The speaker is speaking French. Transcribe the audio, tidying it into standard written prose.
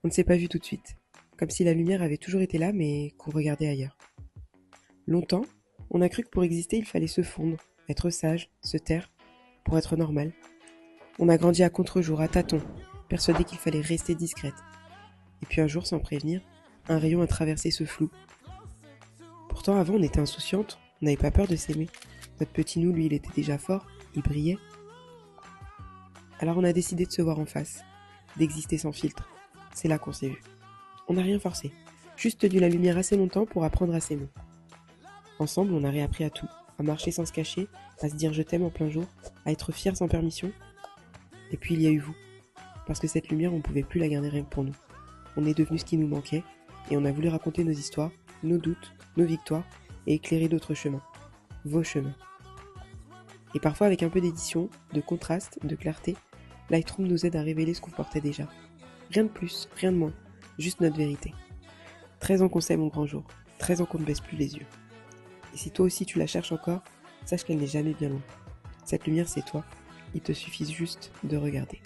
On ne s'est pas vu tout de suite, comme si la lumière avait toujours été là mais qu'on regardait ailleurs. Longtemps, on a cru que pour exister il fallait se fondre, être sage, se taire, pour être normal. On a grandi à contre-jour, à tâtons, persuadé qu'il fallait rester discrète. Et puis un jour, sans prévenir, un rayon a traversé ce flou. Pourtant avant on était insouciante, on n'avait pas peur de s'aimer. Notre petit nous, lui, il était déjà fort, il brillait. Alors on a décidé de se voir en face, d'exister sans filtre. C'est là qu'on s'est vu. On n'a rien forcé, juste tenu la lumière assez longtemps pour apprendre à s'aimer. Ensemble, on a réappris à tout, à marcher sans se cacher, à se dire je t'aime en plein jour, à être fier sans permission. Et puis il y a eu vous, parce que cette lumière, on ne pouvait plus la garder rien que pour nous. On est devenu ce qui nous manquait, et on a voulu raconter nos histoires, nos doutes, nos victoires, et éclairer d'autres chemins, vos chemins. Et parfois avec un peu d'édition, de contraste, de clarté, Lightroom nous aide à révéler ce qu'on portait déjà. Rien de plus, rien de moins, juste notre vérité. 13 ans qu'on s'aime au grand jour, 13 ans qu'on ne baisse plus les yeux. Et si toi aussi tu la cherches encore, sache qu'elle n'est jamais bien loin. Cette lumière c'est toi, il te suffit juste de regarder.